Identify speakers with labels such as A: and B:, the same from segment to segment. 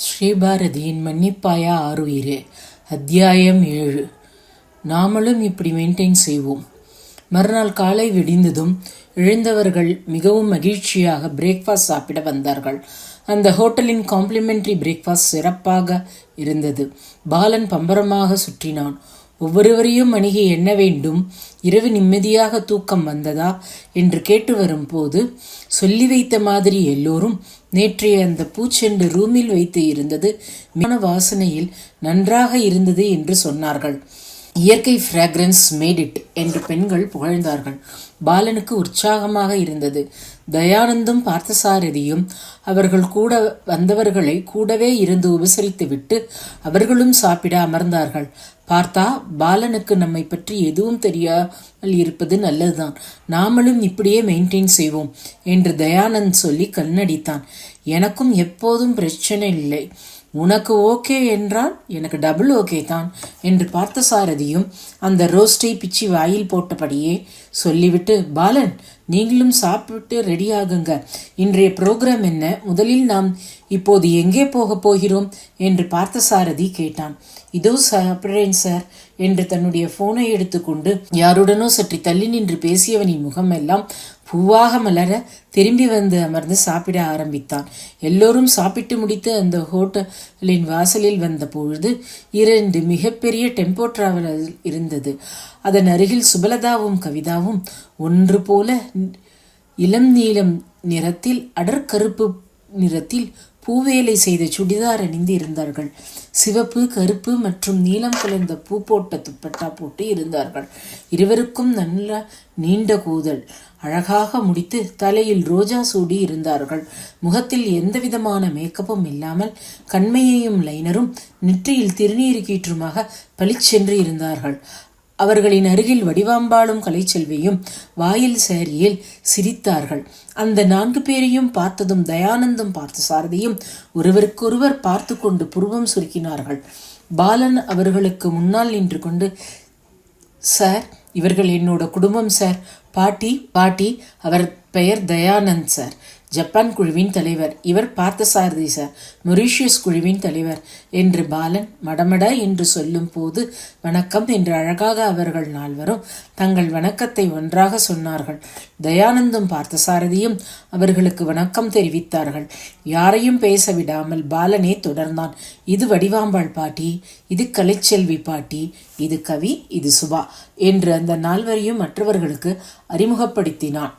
A: ஸ்ரீபாரதியின் மன்னிப்பாயா ஆருயிரே. அத்தியாயம் 7. நாமளும் இப்படி மெயின்டைன் செய்வோம். மறுநாள் காலை விடிந்ததும் எழுந்தவர்கள் மிகவும் மகிழ்ச்சியாக பிரேக்ஃபாஸ்ட் சாப்பிட வந்தார்கள். அந்த ஹோட்டலின் காம்ப்ளிமெண்டரி பிரேக்ஃபாஸ்ட் சிறப்பாக இருந்தது. பாலன் பம்பரமாக சுற்றினான். ஒவ்வொருவரையும் அணுகி என்ன வேண்டும், இரவு நிம்மதியாக தூக்கம் வந்ததா என்று கேட்டு வரும்போது சொல்லி வைத்த மாதிரி எல்லோரும் நேற்றைய அந்த பூச்செண்டு ரூமில் வைத்து இருந்தது மிக வாசனையில் நன்றாக இருந்தது என்று சொன்னார்கள். இயற்கை ஃப்ராக்ரன்ஸ் மேட் இட் என்று பெண்கள் புகழ்ந்தார்கள். பாலனுக்கு உற்சாகமாக இருந்தது. தயானந்தும் பார்த்தசாரதியும் அவர்கள் கூட வந்தவர்களை கூடவே இருந்து உபசரித்துவிட்டு அவர்களும் சாப்பிட அமர்ந்தார்கள். பார்த்தா பாலனுக்கு நம்மை பற்றி எதுவும் தெரியாமல் இருப்பது நல்லதுதான். நாமளும் இப்படியே மெயின்டைன் செய்வோம் என்று தயானந்த் சொல்லி கண்ணடித்தான். எனக்கும் எப்போதும் பிரச்சனை இல்லை, உனக்கு ஓகே என்றால் எனக்கு டபுள் ஓகே தான் என்று பார்த்தசாரதியும் அந்த ரோஸ்டை பிச்சி வாயில் போட்டபடியே சொல்லிவிட்டு, பாலன் நீங்களும் சாப்பிட்டு ரெடி ஆகுங்க. இன்றைய ப்ரோக்ராம் என்ன? முதலில் நாம் இப்போது எங்கே போக போகிறோம் என்று பார்த்தசாரதி கேட்டான். இதோ சாப்பிட்றேன் சார் என்று தன்னுடைய போனை எடுத்துக்கொண்டு யாருடனோ சற்று தள்ளி நின்று பேசியவனின் முகமெல்லாம் பூவாக மலர திரும்பி வந்து அமர்ந்து சாப்பிட ஆரம்பித்தான். எல்லோரும் சாப்பிட்டு முடித்து அந்த ஹோட்டலின் வாசலில் வந்த பொழுது 2 மிகப்பெரிய டெம்போ டிராவலர் இருந்தது. அதன் அருகில் சுபலதாவும் கவிதாவும் ஒன்று போல இளம் நீலம் நிறத்தில் அடற்கருப்பு நிறத்தில் பூவேலை செய்த சுடிதார் அணிந்து இருந்தார்கள். சிவப்பு, கருப்பு மற்றும் நீலம் கலந்த பூ போட்ட துப்பட்டா போட்டு இருந்தார்கள். இருவருக்கும் நல்ல நீண்ட கூதல் அழகாக முடித்து தலையில் ரோஜா சூடி இருந்தார்கள். முகத்தில் எந்தவிதமான மேக்கப்பும் இல்லாமல் கண்மையையும் லைனரும் நெற்றியில் திருநீர் கீற்றுமாக பளிச்சென்று இருந்தார்கள். அவர்களின் அருகில் வடிவாம்பாளும் கலைச்செல்வியும் வாயில் சேரியில் சிரித்தார்கள். அந்த 4 பேரையும் பார்த்ததும் தயானந்தும் பார்த்தசாரதியும் ஒருவருக்கொருவர் பார்த்து கொண்டு புருவம் சுருக்கினார்கள். பாலன் அவர்களுக்கு முன்னால் நின்று கொண்டு, சார், இவர்கள் என்னோட குடும்பம் சார். பாட்டி, அவர் பெயர் தயானந்த் சார், ஜப்பான் குழுவின் தலைவர். இவர் பார்த்தசாரதி சார், மொரீஷியஸ் குழுவின் தலைவர் என்று பாலன் மடமட என்று சொல்லும் போது வணக்கம் என்று அழகாக அவர்கள் 4வரும் தங்கள் வணக்கத்தை ஒன்றாக சொன்னார்கள். தயானந்தும் பார்த்தசாரதியும் அவர்களுக்கு வணக்கம் தெரிவித்தார்கள். யாரையும் பேச விடாமல் பாலனே தொடர்ந்தான். இது வடிவாம்பாள் பாட்டி, இது கலைச்செல்வி பாட்டி, இது கவி, இது சுபா என்று அந்த 4வரையும் மற்றவர்களுக்கு அறிமுகப்படுத்தினான்.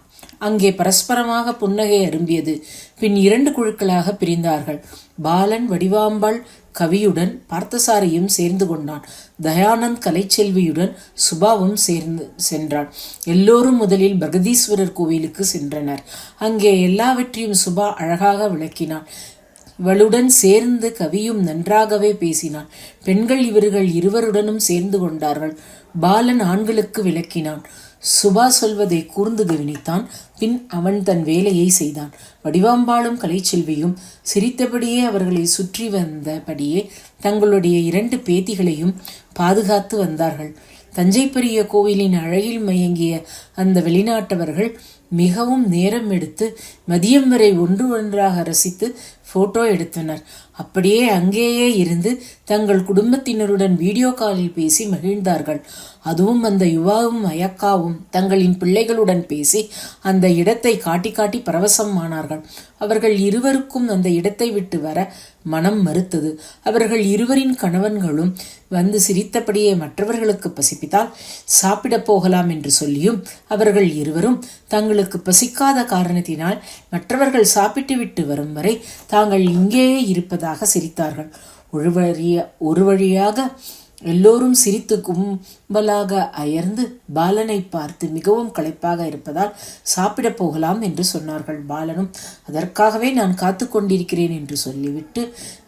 A: அங்கே பரஸ்பரமாக புன்னகை அரும்பியது. பின் 2 குழுக்களாக பிரிந்தார்கள். பாலன் வடிவாம்பாள் கவியுடன் பார்த்தசாரியும் சேர்ந்து கொண்டான். தயானந்த் கலைச்செல்வியுடன் சுபாவும் சென்றான். எல்லோரும் முதலில் பிரகதீஸ்வரர் கோவிலுக்கு சென்றனர். அங்கே எல்லாவற்றையும் சுபா அழகாக விளக்கினான். இவளுடன் சேர்ந்து கவியும் நன்றாகவே பேசினான். பெண்கள் இவர்கள் இருவருடனும் சேர்ந்து கொண்டார்கள். பாலன் ஆண்களுக்கு விளக்கினான். சுபா சொல்வதை கூர்ந்து கவனித்தான். பின் அவன் தன் வேலையை செய்தான். வடிவாம்பாளும் கலைச்செல்வியும் சிரித்தபடியே அவர்களை சுற்றி வந்தபடியே தங்களுடைய 2 பேத்திகளையும் பாதுகாத்து வந்தார்கள். தஞ்சை பெரிய கோவிலின் அழகில் மயங்கிய அந்த வெளிநாட்டவர்கள் மிகவும் நேரம் எடுத்து மதியம் வரை ஒன்றாக ரசித்து போட்டோ எடுத்தனர். அப்படியே அங்கேயே இருந்து தங்கள் குடும்பத்தினருடன் வீடியோ காலில் பேசி மகிழ்ந்தார்கள். அதுவும் அந்த யுவாவும் அயக்காவும் தங்களின் பிள்ளைகளுடன் பேசி அந்த இடத்தை காட்டி காட்டி பரவசமானார்கள். அவர்கள் இருவருக்கும் அந்த இடத்தை விட்டு வர மனம் மறுத்தது. அவர்கள் இருவரின் கணவன்களும் வந்து சிரித்தபடியே மற்றவர்களுக்கு பசிப்பித்தால் சாப்பிட போகலாம் என்று சொல்லியும் அவர்கள் இருவரும் தங்களுக்கு பசிக்காத காரணத்தினால் மற்றவர்கள் சாப்பிட்டு விட்டு வரும் வரை தாங்கள் இங்கேயே இருப்பதாக சிரித்தார்கள். ஒரு வழியாக எல்லோரும் சிரித்து கும்பலாக அயர்ந்து பாலனை பார்த்து மிகவும் களைப்பாக இருப்பதால் சாப்பிட போகலாம் என்று சொன்னார்கள். பாலனும் அதற்காகவே நான் காத்து கொண்டிருக்கிறேன் என்று சொல்லிவிட்டு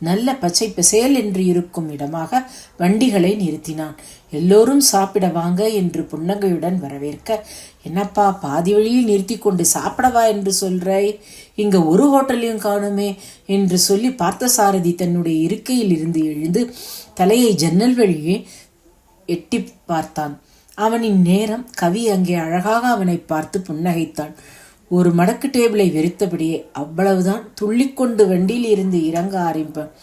A: நல்ல பச்சை பசேல் என்று இருக்கும் இடமாக வண்டிகளை நிறுத்தினான். எல்லோரும் சாப்பிட வாங்க என்று புன்னகையுடன் வரவேற்க, என்னப்பா பாதி வழியில் நிறுத்தி கொண்டு சாப்பிடவா என்று சொல்றாய், இங்க ஒரு ஹோட்டலையும் காணுமே என்று சொல்லி பார்த்தசாரதி தன்னுடைய இருக்கையில் இருந்து எழுந்து தலையை ஜன்னல் வழியே எட்டி பார்த்தான். அவனின் நேரம் கவி அங்கே அழகாக அவனை பார்த்து புன்னகைத்தான். ஒரு மடக்கு டேபிளை வெறித்தபடியே. அவ்வளவுதான். துள்ளிக்கொண்டு வண்டியில் இருந்து இறங்க ஆரம்பிப்பான்.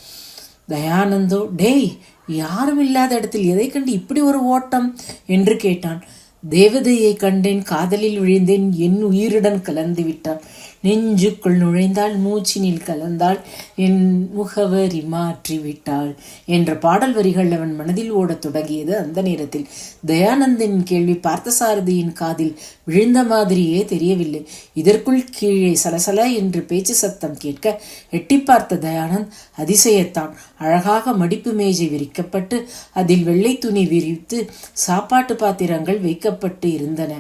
A: தயானந்தோ, டேய், யாரும் இல்லாத இடத்தில் எதை கண்டு இப்படி ஒரு ஓட்டம் என்று கேட்டான். தேவதையை கண்டேன், காதலில் விழுந்தேன், என் உயிருடன் கலந்து விட்டான். நெஞ்சுக்குள் நுழைந்தாள், மூச்சினில் கலந்தாள், என் முகவரி மாற்றி விட்டாள் என்ற பாடல் வரிகள் அவன் மனதில் ஓடத் தொடங்கியது. அந்த நேரத்தில் தயானந்தின் கேள்வி பார்த்தசாரதியின் காதில் விழுந்த மாதிரியே தெரியவில்லை. இதற்குள் கீழே சலசல என்று பேச்சு சத்தம் கேட்க எட்டி பார்த்த தயானந்த் அதிசயத்தான். அழகாக மடிப்பு மேஜை விரிக்கப்பட்டு அதில் வெள்ளை துணி விரித்து சாப்பாட்டு பாத்திரங்கள் வைக்கப்பட்டு இருந்தன.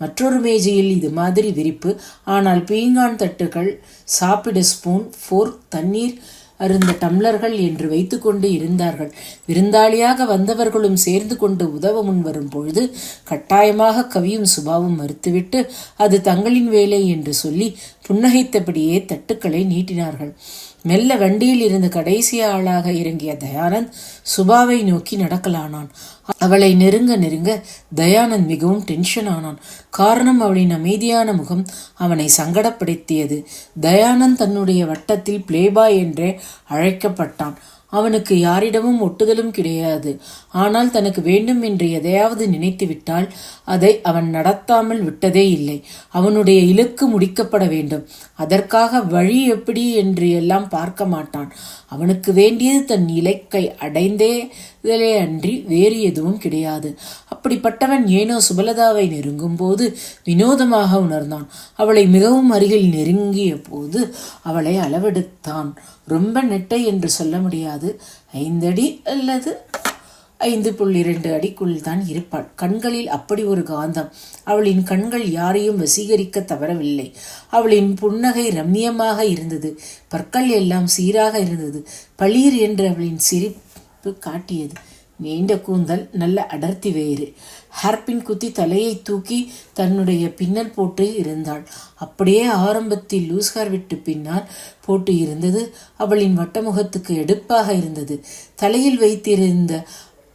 A: மற்றொரு மேஜையில் இது மாதிரி விரிப்பு. ஆனால் பீங்கான் தட்டுகள், சாப்பிட ஸ்பூன், ஃபோர்க், தண்ணீர் அருந்த டம்ளர்கள் என்று வைத்து கொண்டு இருந்தார்கள். விருந்தாளியாக வந்தவர்களும் சேர்ந்து கொண்டு உதவ முன் வரும் பொழுது கட்டாயமாக கவியும் சுபாவும் மறுத்துவிட்டு அது தங்களின் வேலை என்று சொல்லி புன்னகைத்தபடியே தட்டுக்களை நீட்டினார்கள். மெல்ல வண்டியில் இருந்து கடைசி ஆளாக இறங்கிய தயானந்த் சுபாவை நோக்கி நடக்கலானான். அவளை நெருங்க நெருங்க தயானந்த் மிகவும் டென்ஷன் ஆனான். காரணம், அவளின் அமைதியான முகம் அவனை சங்கடப்படுத்தியது. தயானந்த் தன்னுடைய வட்டத்தில் பிளேபாய் என்றே அழைக்கப்பட்டான். அவனுக்கு யாரிடமும் ஒட்டுதலும் கிடையாது. ஆனால் தனக்கு வேண்டும் என்று எதையாவது நினைத்து விட்டால் அதை அவன் நடத்தாமல் விட்டதே இல்லை. அவனுடைய இலக்கு முடிக்கப்பட வேண்டும். அதற்காக வழி எப்படி என்று எல்லாம் பார்க்க மாட்டான். அவனுக்கு வேண்டியது தன் இலக்கை அடைந்தேதலே அன்றி வேறு எதுவும் கிடையாது. அப்படிப்பட்டவன் ஏனோ சுபலதாவை நெருங்கும் போது வினோதமாக உணர்ந்தான். அவளை மிகவும் அருகில் நெருங்கிய போது அவளை அளவெடுத்தான். ரொம்ப நெட்டை என்று சொல்ல முடியாது. 5 அடி அல்லது 5.2 அடிக்குள் தான் இருப்பாள். கண்களில் அப்படி ஒரு காந்தம். அவளின் கண்கள் யாரையும் வசீகரிக்க தவறவில்லை. அவளின் புன்னகை ரம்மியமாக இருந்தது. பற்கள் எல்லாம் சீராக இருந்தது. பளீர் என்று அவளின் சிரிப்பு காட்டியது. நீண்ட கூந்தல், நல்ல அடர்த்தி வேறு. ஹேர்பின் குத்தி தலையை தூக்கி தன்னுடைய பின்னல் போட்டு இருந்தாள். அப்படியே ஆரம்பத்தில் லூஸ் ஹேர் விட்டு பின்னால் போட்டு இருந்தது. அவளின் வட்டமுகத்துக்கு எடுப்பாக இருந்தது. தலையில் வைத்திருந்த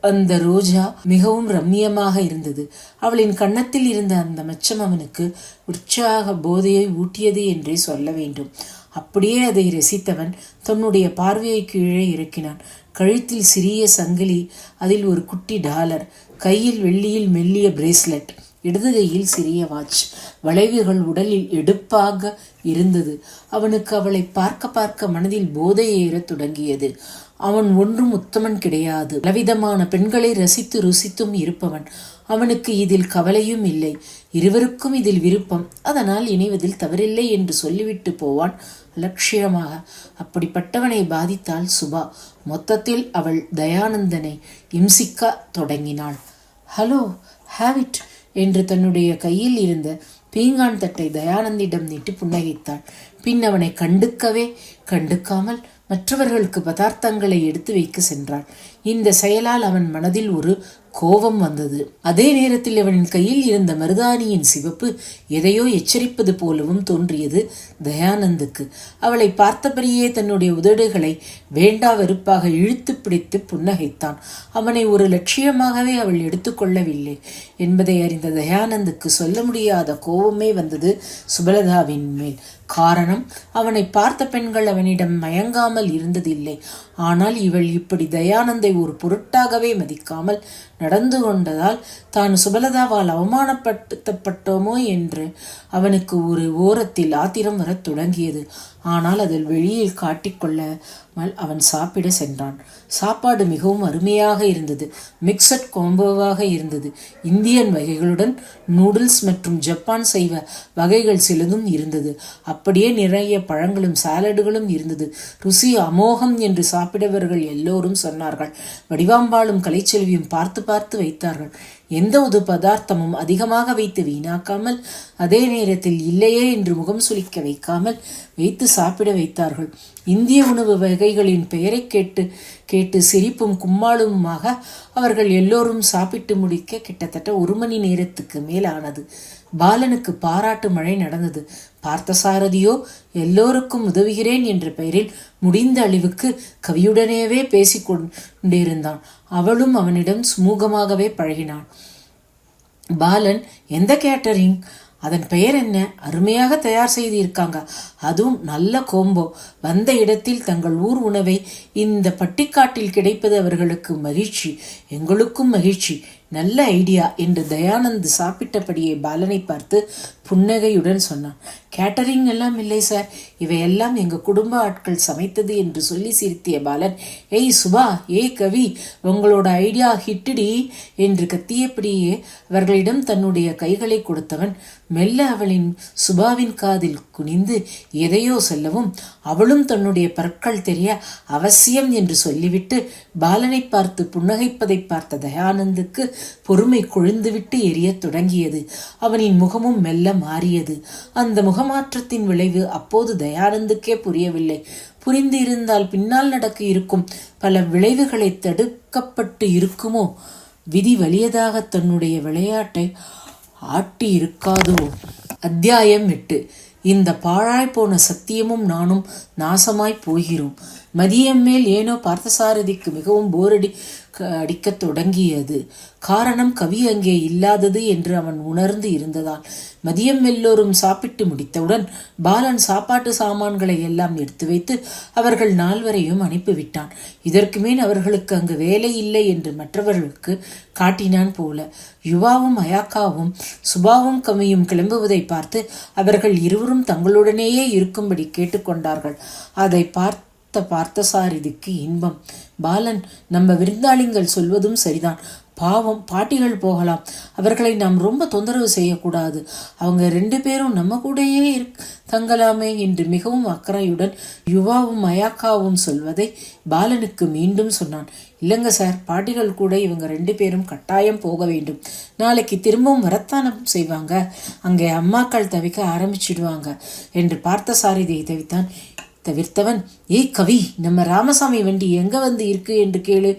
A: அந்த ரோஜா மிகவும் ரம்மியமாக இருந்தது. அவளின் கன்னத்தில் இருந்த அந்த மச்சம் அவனுக்கு உற்சாக போதையை ஊட்டியது என்றே சொல்ல வேண்டும். அப்படியே அதை ரசித்தவன் தன்னுடைய பார்வையை கீழே இறக்கினான். கழுத்தில் சிறிய சங்கிலி, அதில் ஒரு குட்டி டாலர், கையில் வெள்ளியில் மெல்லிய பிரேஸ்லெட், இடது கையில் சிறிய வாட்ச். வளைவுகள் உடலில் எடுப்பாக இருந்தது. அவனுக்கு அவளை பார்க்க பார்க்க மனதில் போதை ஏறத் தொடங்கியது. அவன் ஒன்றும் உத்தமன் கிடையாது. பலவிதமான பெண்களை ரசித்து ருசித்தும் இருப்பவன். அவனுக்கு இதில் கவலையும் இல்லை. இருவருக்கும் இதில் விருப்பம். அதனால் இணைவதில் தவறில்லை என்று சொல்லிவிட்டு போவான் அலட்சியமாக. அப்படிப்பட்டவனை பாதித்தாள் சுபா. மொத்தத்தில் அவள் தயானந்தனை இம்சிக்க தொடங்கினாள். ஹலோ, ஹேவ் இட் என்று தன்னுடைய கையில் இருந்த பீங்கான் தட்டை தயானந்திடம் நீட்டி புன்னகைத்தாள். பின் அவனை கண்டுக்காமல் மற்றவர்களுக்கு பதார்த்தங்களை எடுத்து வைக்க சென்றான். இந்த செயலால் அவன் மனதில் ஒரு கோபம் வந்தது. அதே நேரத்தில் அவனின் கையில் இருந்த மருதாணியின் சிவப்பு எதையோ எச்சரிப்பது போலவும் தோன்றியது தயானந்துக்கு. அவளை பார்த்தபடியே தன்னுடைய உதடுகளை வேண்டா வெறுப்பாக இழுத்து பிடித்து புன்னகைத்தான். அவனை ஒரு லட்சியமாகவே அவள் எடுத்துக்கொள்ளவில்லை என்பதை அறிந்த தயானந்துக்கு சொல்ல முடியாத கோபமே வந்தது சுபலதாவின் மேல். காரணம், அவனை பார்த்த பெண்கள் அவனிடம் மயங்காமல் இருந்ததில்லை. ஆனால் இவள் இப்படி தயானந்தை ஒரு பொருட்டாகவே மதிக்காமல் நடந்து கொண்டதால் தான் சுபலதாவால் அவமானப்படுத்தப்பட்டோமோ என்று அவனுக்கு ஒரு ஓரத்தில் ஆத்திரம் வரத் தொடங்கியது. ஆனால் அதில் வெளியில் காட்டிக்கொள்ளாமல் அவன் சாப்பிட சென்றான். சாப்பாடு மிகவும் அருமையாக இருந்தது. மிக்சட் கோம்போவாக இருந்தது. இந்தியன் வகைகளுடன் நூடுல்ஸ் மற்றும் ஜப்பான் சைவ வகைகள் சிலதும் இருந்தது. அப்படியே நிறைய பழங்களும் சாலடுகளும் இருந்தது. ருசி அமோகம் என்று சாப்பிடவர்கள் எல்லோரும் சொன்னார்கள். வடிவாம்பாளும் கலைச்செல்வியும் பார்த்து பார்த்து வைத்தார்கள். எந்த ஒரு பதார்த்தமும் அதிகமாக வைத்து வீணாக்காமல், அதே நேரத்தில் இல்லையே என்று முகம் சுளிக்க வைக்காமல் வைத்து சாப்பிட வைத்தார்கள். இந்திய உணவு வகைகளின் பெயரை கேட்டு சிரிப்பும் கும்மாளுமாக அவர்கள் எல்லோரும் சாப்பிட்டு முடிக்க கிட்டத்தட்ட 1 மணி நேரத்துக்கு மேல் ஆனது. பாலனுக்கு பாராட்டு மழை நடந்தது. பார்த்தசாரதியோ எல்லோருக்கும் உதவுகிறேன் என்ற பெயரில் முடிந்த அளவுக்கு கவியுடனேவே பேசிக்கொண்டிருந்தான். அவளும் அவனிடம் சுமூகமாகவே பழகினான். பாலன், எந்த கேட்டரிங்? அதன் பெயர் என்ன? அருமையாக தயார் செய்து இருக்காங்க, அதுவும் நல்ல கோம்போ. வந்த இடத்தில் தங்கள் ஊர் உணவை இந்த பட்டிக்காட்டில் கிடைப்பது அவர்களுக்கு மகிழ்ச்சி, எங்களுக்கும் மகிழ்ச்சி. நல்ல ஐடியா என்று தயானந்த் சாப்பிட்டபடியே பாலனை பார்த்து புன்னகையுடன் சொன்னான். கேட்டரிங் எல்லாம் இல்லை சார், இவையெல்லாம் எங்க குடும்ப ஆட்கள் சமைத்தது என்று சொல்லி சிரித்திய பாலன், ஏய் சுபா, ஏய் கவி, உங்களோட ஐடியா ஹிட்டுடி என்று கத்தியபடியே அவர்களிடம் தன்னுடைய கைகளை கொடுத்தவன் மெல்ல அவளின் சுபாவின் காதில் குனிந்து எதையோ சொல்லவும் அவளும் தன்னுடைய பற்கள் தெரிய அவசியம் என்று சொல்லிவிட்டு பாலனை பார்த்து புன்னகைப்பதை பார்த்த தயானந்துக்கு பொறுமை கொழுந்துவிட்டு எரியத் தொடங்கியது. அவனின் முகமும் மெல்ல மாறியது. அந்த முகமாற்றத்தின் விளைவு அப்போது தயானந்துக்கே புரியவில்லை. புரிந்து இருந்தால் பின்னால் நடக்க இருக்கும் பல விளைவுகளை தடுக்கப்பட்டு இருக்குமோ? விதி வலியதாக தன்னுடைய விளையாட்டை ஆட்டி இருக்காதோ? அத்தியாயம் 8. இந்த பாழாய் போன சத்தியமும் நானும் நாசமாய் போகிறோம். மதியம் மேல் ஏனோ பார்த்தசாரதிக்கு மிகவும் அடிக்கத் தொடங்கியது. காரணம் கவி அங்கே இல்லாதது என்று அவன் உணர்ந்து இருந்ததால். மதியம் எல்லோரும் சாப்பிட்டு முடித்தவுடன் பாலன் சாப்பாட்டு சாமான்களை எல்லாம் எடுத்து வைத்து அவர்கள் 4வரையும் அனுப்பிவிட்டான். இதற்கு மேல் அவர்களுக்கு அங்கு வேலை இல்லை என்று மற்றவர்களுக்கு காட்டினான் போல. யுவாவும் அயாக்காவும் சுபாவும் கவியும் கிளம்புவதை பார்த்து அவர்கள் இருவரும் தங்களுடனேயே இருக்கும்படி கேட்டுக்கொண்டார்கள். அதை பார்த்தசாரதிக்கு இன்பம். பாலன், நம்ம விருந்தாளிங்கள் சொல்வதும் சரிதான். பாவம், பாட்டிகள் போகலாம், அவர்களை நாம் ரொம்ப தொந்தரவு செய்யக்கூடாது. அவங்க 2 பேரும் நம்ம கூடயே தங்கலாமே என்று மிகவும் அக்கறையுடன் யுவாவும் அயாக்காவும் சொல்வதை பாலனுக்கு மீண்டும் சொன்னான். இல்லைங்க சார், பாட்டிகள் கூட இவங்க 2 பேரும் கட்டாயம் போக வேண்டும். நாளைக்கு திரும்பவும் வரத்தானம் செய்வாங்க, அங்கே அம்மாக்கள் தவிக்க ஆரம்பிச்சிடுவாங்க என்று பார்த்தசாரதியை தவிர்த்தவன், ஏய் கவி, நம்ம ராமசாமி வண்டி எங்க வந்து இருக்கு என்று கேளு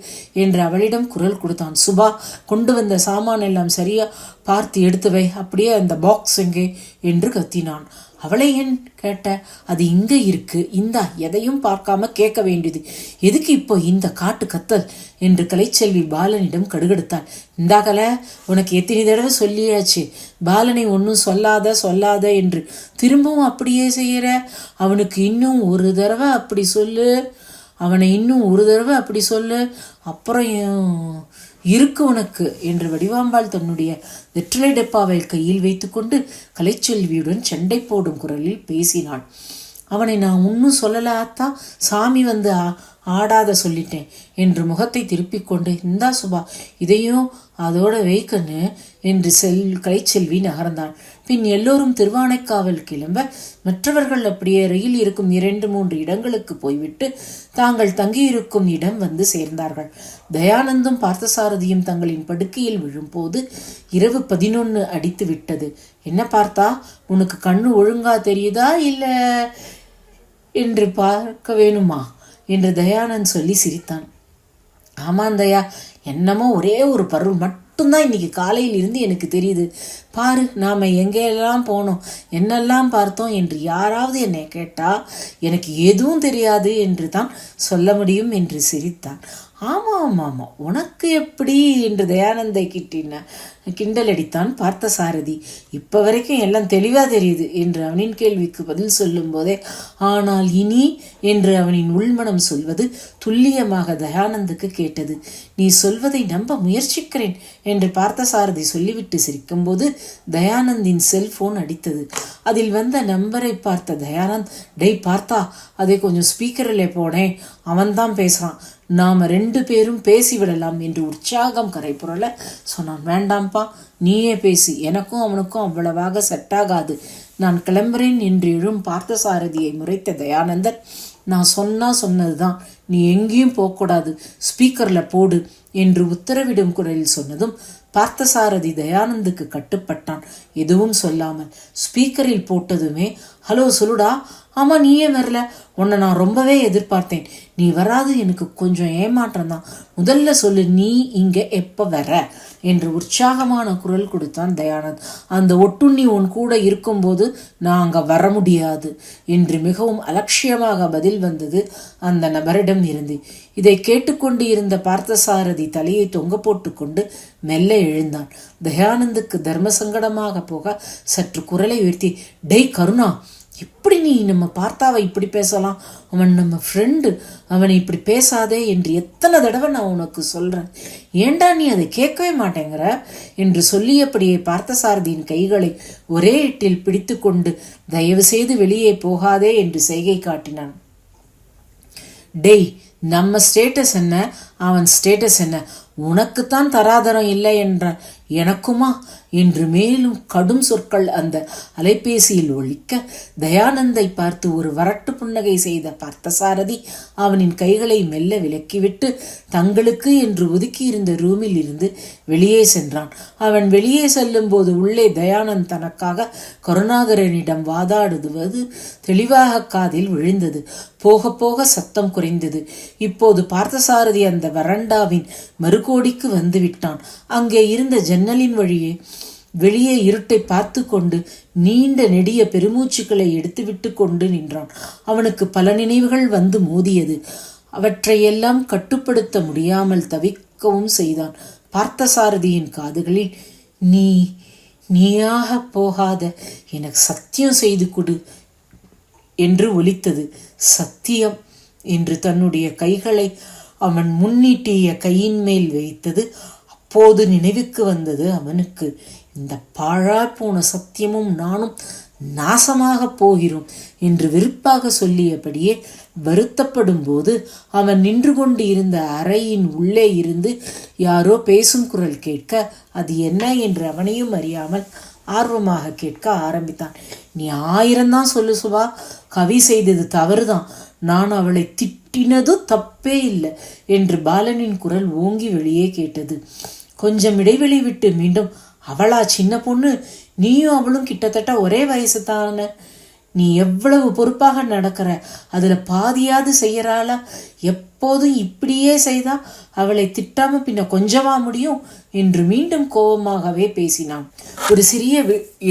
A: என்று அவளிடம் குரல் கொடுத்தான். சுபா, கொண்டு வந்த சாமான் எல்லாம் சரியா பார்த்து எடுத்து வை, அப்படியே அந்த பாக்ஸ் எங்கே என்று கத்தினான். அவளை ஏன் கேட்ட? அது இங்க இருக்கு, இந்தா, எதையும் பார்க்காம கேட்க வேண்டியது எதுக்கு இப்போ இந்த காட்டு கத்தல் என்று கலைச்செல்வி பாலனிடம் கடுகெடுத்தாள். இந்தா கலை, உனக்கு எத்தனை தடவை சொல்லியாச்சு, பாலனை ஒன்னும் சொல்லாத என்று திரும்பவும் அப்படியே செய்யற. அவனுக்கு இன்னும் ஒரு தடவை அப்படி சொல்லு, அவனை இன்னும் ஒரு தடவை அப்படி சொல்லு, அப்புறம் இருக்கு உனக்கு என்று வடிவாம்பாள் தன்னுடைய வெற்றிலை டப்பாவை கையில் வைத்துக்கொண்டு கலைச்செல்வியுடன் சண்டை போடும் குரலில் பேசினாள். அவனை நான் ஒன்னும் சொல்லலாத்தா, சாமி வந்து ஆடாத சொல்லிட்டேன் என்று முகத்தை திருப்பிக் கொண்டு, இந்தா சுபா, இதையும் அதோட வைக்கன்னு என்று கலைச்செல்வி நகர்ந்தாள். பின் எல்லோரும் திருவானைக்காவல் கிளம்ப மற்றவர்கள் அப்படியே ரயில் இருக்கும் 2-3 இடங்களுக்கு போய்விட்டு தாங்கள் தங்கியிருக்கும் இடம் வந்து சேர்ந்தார்கள். தயானந்தும் பார்த்தசாரதியும் தங்களின் படுக்கையில் விழும்போது இரவு 11 அடித்து விட்டது. என்ன பார்த்தா, உனக்கு கண்ணு ஒழுங்கா தெரியுதா இல்ல என்று பார்க்க வேணுமா என்று தயானந்த் சொல்லி சிரித்தான். ஆமாந்தயா, என்னமோ ஒரே ஒரு பருவம் மட்டும்தான் இன்னைக்கு காலையில் இருந்து எனக்கு தெரியுது. பாரு, நாம எங்கெல்லாம் போனோம், என்னெல்லாம் பார்த்தோம் என்று யாராவது என்னை கேட்டா எனக்கு எதுவும் தெரியாது என்று தான் சொல்ல முடியும் என்று சிரித்தான். ஆமாம், உனக்கு எப்படி என்று தயானந்தை கிண்டல் அடித்தான் பார்த்தசாரதி. இப்ப வரைக்கும் எல்லாம் தெளிவா தெரியுது என்று அவனின் கேள்விக்கு பதில் சொல்லும் போதே, ஆனால் இனி என்று அவனின் உள்மனம் சொல்வது துல்லியமாக தயானந்துக்கு கேட்டது. நீ சொல்வதை நம்ப முயற்சிக்கிறேன் என்று பார்த்தசாரதி சொல்லிவிட்டு சிரிக்கும் போது தயானந்தின் செல்போன் அடித்தது. அதில் வந்த நம்பரை பார்த்த தயானந்த், டேய் பார்த்தா, அதை கொஞ்சம் ஸ்பீக்கரில் போனேன், அவன்தான் பேசுறான், நாம 2 பேரும் பேசிவிடலாம் என்று உற்சாகம் கரைபுரள சொன்னான். வேண்டாம்பா, நீயே பேசி, எனக்கும் அவனுக்கும் அவ்வளவாக செட் ஆகாது, நான் கிளம்புறேன் என்று எழும் பார்த்தசாரதியை முறைத்த தயானந்தன், நான் சொன்னதுதான், நீ எங்கேயும் போகக்கூடாது, ஸ்பீக்கரில் போடு என்று உத்தரவிடும் குரலில் சொன்னதும் பார்த்தசாரதி தயானந்துக்கு கட்டுப்பட்டான். எதுவும் சொல்லாமல் ஸ்பீக்கரில் போட்டதுமே, ஹலோ சொல்லுடா, ஆமா, நீயே வரல, உன்னை நான் ரொம்பவே எதிர்பார்த்தேன், நீ வராது எனக்கு கொஞ்சம் ஏமாற்றம் தான், முதல்ல சொல்லு, நீ இங்க எப்ப வர என்று உற்சாகமான குரல் கொடுத்தான் தயானந்த். அந்த ஒட்டுண்ணி உன் கூட இருக்கும்போது நான் அங்க வர முடியாது என்று மிகவும் அலட்சியமாக பதில் வந்தது அந்த நபரிடம் இருந்து. இதை கேட்டுக்கொண்டு இருந்த பார்த்தசாரதி தலையை தொங்க போட்டுக்கொண்டு மெல்ல எழுந்தான். தயானந்துக்கு தர்ம சங்கடமாக போக சற்று குரலை உயர்த்தி, டேய் கருணா, எப்படி நீ நம்ம பார்த்தாவை இப்படி பேசலாம்? அவன் நம்ம ஃப்ரெண்டு, அவனை இப்படி பேசாதே என்று எத்தனை தடவை நான் உனக்கு சொல்றேன், ஏண்டா நீ அதை கேட்கவே மாட்டேங்கிற என்று சொல்லியபடியே பார்த்தசாரதியின் கைகளை ஒரே எட்டில் பிடித்து கொண்டு தயவு செய்து வெளியே போகாதே என்று செய்கை காட்டினான். டேய், நம்ம ஸ்டேட்டஸ் என்ன, அவன் ஸ்டேட்டஸ் என்ன, உனக்குத்தான் தராதரம் இல்லை என்ற எனக்குமா என்று மேலும் கடும் சொற்கள் அந்த அலைபேசியில் ஒலிக்க தயானந்தை பார்த்து ஒரு வரட்டு புன்னகை செய்த பார்த்தசாரதி அவனின் கைகளை மெல்ல விலக்கிவிட்டு தங்களுக்கு என்று ஒதுக்கியிருந்த ரூமில் இருந்து வெளியே சென்றான். அவன் வெளியே செல்லும் போது உள்ளே தயானந்த் தனக்காக கருணாகரனிடம் வாதாடுவது தெளிவாக காதில் விழுந்தது. போக போக சத்தம் குறைந்தது. இப்போது பார்த்தசாரதி அந்த வரண்டாவின் மறுகோடிக்கு வந்து விட்டான். அங்கே இருந்த ஜன்னலின் வழியே வெளியே இருட்டை பார்த்து கொண்டு நீண்ட நெடிய பெருமூச்சுக்களை எடுத்துவிட்டு கொண்டு நின்றான். அவனுக்கு பல நினைவுகள் வந்து மோதியது. அவற்றையெல்லாம் கட்டுப்படுத்த முடியாமல் தவிக்கவும் செய்தான். பார்த்தசாரதியின் காதுகளில், நீயாக போகாத, எனக்கு சத்தியம் செய்து கொடு என்று ஒலித்தது. சத்தியம் என்று தன்னுடைய கைகளை அவன் முன்னீட்டிய கையின் மேல் வைத்தது அப்போது நினைவுக்கு வந்தது அவனுக்கு. இந்த பாழா போன சத்தியமும் நானும் நாசமாக போகிறோம் என்று வெறுப்பாக சொல்லியபடியே வருத்தப்படும் போது அவன் நின்று கொண்டு இருந்த அறையின் உள்ளே இருந்து யாரோ பேசும் குரல் கேட்க அது என்ன என்று அவனையும் அறியாமல் ஆர்வமாக கேட்க ஆரம்பித்தான். நீ 1000 தான் சொல்லு சுபா, கவி செய்தது தவறுதான், நான் அவளை திட்டினது தப்பே இல்லை என்று பாலனின் குரல் ஓங்கி வெளியே கேட்டது. கொஞ்சம் இடைவெளி விட்டு மீண்டும், அவளா சின்ன பொண்ணு, நீயும் அவளும் கிட்டத்தட்ட ஒரே வயசு தானே, நீ எவ்வளவு பொறுப்பாக நடக்கிற, அதுல பாதியாவது செய்யறாளா, எப்போதும் இப்படியே செய்தா அவளை திட்டாம பின்ன கொஞ்சமா முடியும் என்று மீண்டும் கோபமாகவே பேசினான். ஒரு சிறிய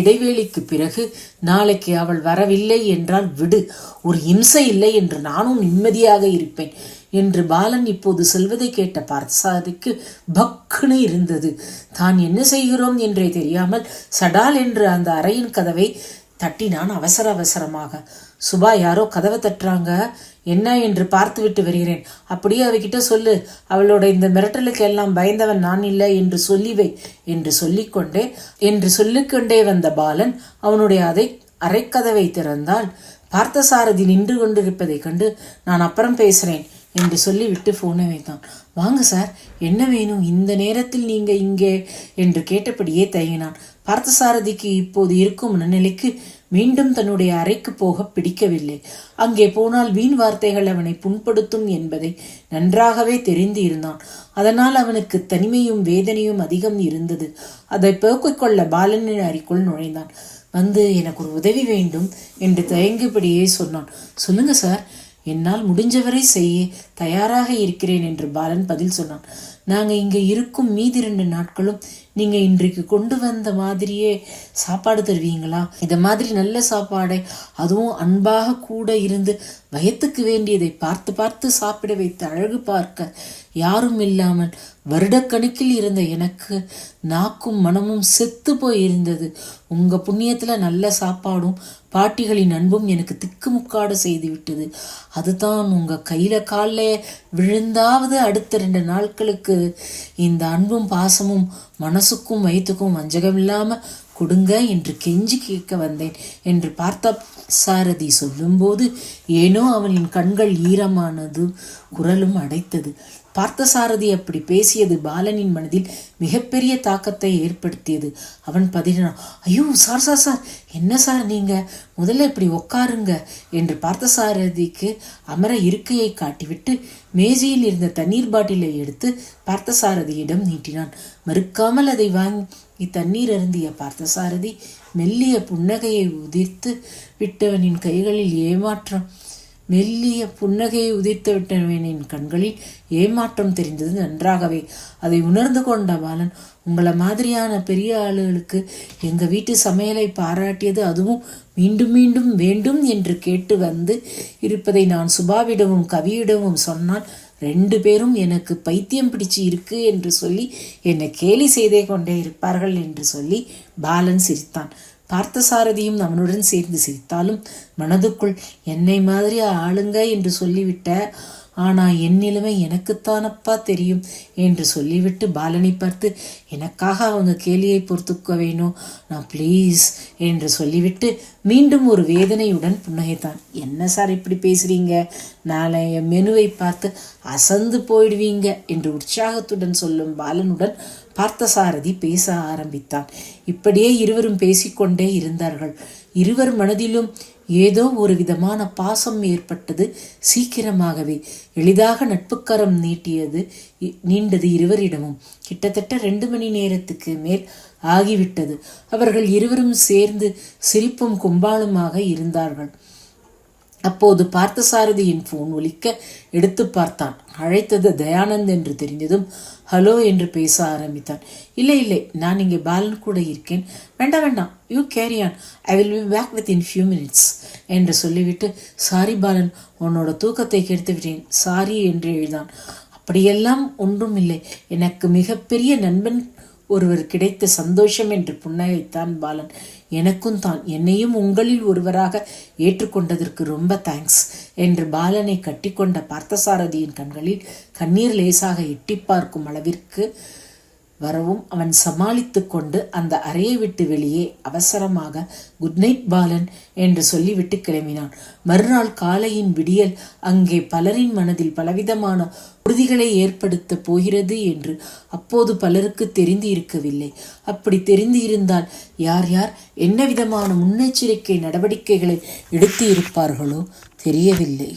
A: இடைவேளைக்கு பிறகு, நாளைக்கு அவள் வரவில்லை என்றால் விடு, ஒரு இம்சை இல்லை என்று நானும் நிம்மதியாக இருப்பேன் என்று பாலன் இப்போது செல்வதை கேட்ட பார்த்தசாரதிக்கு பக்குன்னு இருந்தது. தான் என்ன செய்கிறோம் என்றே தெரியாமல் சடால் என்று அந்த அறையின் கதவை தட்டினான் அவசர அவசரமாக. சுபா, யாரோ கதவை தட்டுறாங்க, என்ன என்று பார்த்து விட்டு வருகிறேன், அப்படியே அவகிட்ட சொல்லு, அவளோட இந்த மிரட்டலுக்கு எல்லாம் பயந்தவன் நான் இல்லை என்று சொல்லிவை என்று சொல்லிக்கொண்டே வந்த பாலன் அவனுடைய அரைக்கதவை திறந்தால் பார்த்தசாரதி நின்று கொண்டிருப்பதை கண்டு, நான் அப்புறம் பேசுறேன் என்று சொல்லிவிட்டு போனை வைத்தான். வாங்க சார், என்ன வேணும், இந்த நேரத்தில் நீங்க இங்கே என்று கேட்டபடியே தயங்கினான். பார்த்தசாரதிக்கு இப்போது இருக்கும் மனநிலைக்கு மீண்டும் தன்னுடைய அறைக்கு போக பிடிக்கவில்லை. அங்கே போனால் வீண் வார்த்தைகள் அவனை புண்படுத்தும் என்பதை நன்றாகவே தெரிந்து இருந்தான். அதனால் அவனுக்கு தனிமையும் வேதனையும் அதிகம் இருந்தது. அதை போக்கிக் கொள்ள பாலனின் அறைக்குள் நுழைந்தான். வந்து எனக்கு ஒரு உதவி வேண்டும் என்று தயங்கியபடியே சொன்னான். சொல்லுங்க சார், என்னால் முடிஞ்சவரை செய்ய தயாராக இருக்கிறேன் என்று பாலன் பதில் சொன்னான். நாங்கள் இங்கே இருக்கும் மீதி 2 நாட்களும் நீங்கள் இன்றைக்கு கொண்டு வந்த மாதிரியே சாப்பாடு தருவீங்களா? இதை மாதிரி நல்ல சாப்பாடை, அதுவும் அன்பாக கூட இருந்து வயத்துக்கு வேண்டியதை பார்த்து பார்த்து சாப்பிட வைத்து அழகு பார்க்க யாரும் இல்லாமல் வருடக்கணக்கில் இருந்த எனக்கு நாக்கும் மனமும் செத்து போய் இருந்தது. உங்க புண்ணியத்துல நல்ல சாப்பாடும் பாட்டிகளின் அன்பும் எனக்கு திக்குமுக்காடு செய்து விட்டது. அதுதான் உங்க கையில காலில் விழுந்தாவது அடுத்த 2 நாட்களுக்கு இந்த அன்பும் பாசமும் மனசுக்கும் வயிற்றுக்கும் வஞ்சகம் இல்லாம கொடுங்க என்று கெஞ்சி கேட்க வந்தேன் என்று பார்த்தசாரதி சொல்லும்போது ஏனோ அவனின் கண்கள் ஈரமானது, குரலும் அடைத்தது. பார்த்தசாரதி அப்படி பேசியது பாலனின் மனதில் மிகப்பெரிய தாக்கத்தை ஏற்படுத்தியது. அவன் பதினான், ஐயோ சார் சார் சார், என்ன சார் நீங்க, முதல்ல இப்படி உட்காருங்க என்று பார்த்தசாரதிக்கு அமர இருக்கையை காட்டிவிட்டு மேஜையில் இருந்த தண்ணீர் பாட்டிலை எடுத்து பார்த்தசாரதியிடம் நீட்டினான். மறுக்காமல் அதை இத்தண்ணீர் அருந்திய பார்த்தசாரதி மெல்லிய புன்னகையை உதிர்த்து விட்டவனின் கைகளில் ஏமாற்றம் மெல்லிய புன்னகையை உதிர்த்து விட்டவனின் கண்களில் ஏமாற்றம் தெரிந்தது நன்றாகவே. அதை உணர்ந்து கொண்ட பாலன், உங்களை மாதிரியான பெரிய ஆளுகளுக்கு எங்கள் வீட்டு சமையலை பாராட்டியது, அதுவும் மீண்டும் மீண்டும் வேண்டும் என்று கேட்டு வந்து இருப்பதை நான் சுபாவிடமும் கவியிடமும் சொன்னால் 2 பேரும் எனக்கு பைத்தியம் பிடிச்சு இருக்கு என்று சொல்லி என்னை கேலி செய்தே கொண்டே இருப்பார்கள் என்று சொல்லி பாலன் சிரித்தான். பார்த்தசாரதியும் அவனுடன் சேர்ந்து சிரித்தாலும் மனதுக்குள், என்னை மாதிரி ஆளுங்க என்று சொல்லிவிட்ட, ஆனா என் நிலைமை எனக்குத்தானப்பா தெரியும் என்று சொல்லிவிட்டு பாலனை பார்த்து, எனக்காக அவங்க கேலியை பொறுத்துக்க வேணும், நான் ப்ளீஸ் என்று சொல்லிவிட்டு மீண்டும் ஒரு வேதனையுடன் புன்னகைத்தான். என்ன சார் இப்படி பேசுறீங்க, நாளைய மெனுவை பார்த்து அசந்து போயிடுவீங்க என்று உற்சாகத்துடன் சொல்லும் பாலனுடன் பார்த்தசாரதி பேச ஆரம்பித்தான். இப்படியே இருவரும் பேசிக்கொண்டே இருந்தார்கள். இருவர் மனதிலும் ஏதோ ஒரு விதமான பாசம் ஏற்பட்டது. சீக்கிரமாகவே எளிதாக நட்புக்கரம் நீண்டது இருவரிடமும். கிட்டத்தட்ட 2 மணி நேரத்துக்கு மேல் ஆகிவிட்டது. அவர்கள் இருவரும் சேர்ந்து சிரிப்பும் கும்பாலுமாக இருந்தார்கள். அப்போது பார்த்தசாரதியின் போன் ஒலிக்க எடுத்து பார்த்தான். அழைத்தது தயானந்த் என்று தெரிந்ததும் ஹலோ என்று பேச ஆரம்பித்தான். இல்லை, நான் இங்கே பாலன் கூட இருக்கேன். வேண்டாம், you carry on, I will be back within few minutes என்று சொல்லிவிட்டு, சாரி பாலன், உன்னோட தூக்கத்தை கெடுத்து விட்டேன், சாரி என்று எழுதான். அப்படியெல்லாம் ஒன்றும் இல்லை, எனக்கு மிகப்பெரிய நண்பன் ஒருவர் கிடைத்த சந்தோஷம் என்று புன்னகைத்தான் பாலன். எனக்கும் தான், என்னையும் உங்களில் ஒருவராக ஏற்றுக்கொண்டதற்கு ரொம்ப தேங்க்ஸ் என்று பாலனை கட்டிக்கொண்ட பார்த்தசாரதியின் கண்களில் கண்ணீர் லேசாக எட்டி பார்க்கும் அளவிற்கு வரவும் அவன் சமாளித்து கொண்டு அந்த அறையை விட்டு வெளியே அவசரமாக குட் நைட் பாலன் என்று சொல்லிவிட்டு கிளம்பினான். மறுநாள் காலையின் விடியல் அங்கே பலரின் மனதில் பலவிதமான உறுதிகளை ஏற்படுத்த போகிறது என்று அப்போது பலருக்கு தெரிந்து இருக்கவில்லை. அப்படி தெரிந்து இருந்தால் யார் யார் என்ன விதமான முன்னெச்சரிக்கை நடவடிக்கைகளை எடுத்து இருப்பார்களோ தெரியவில்லை.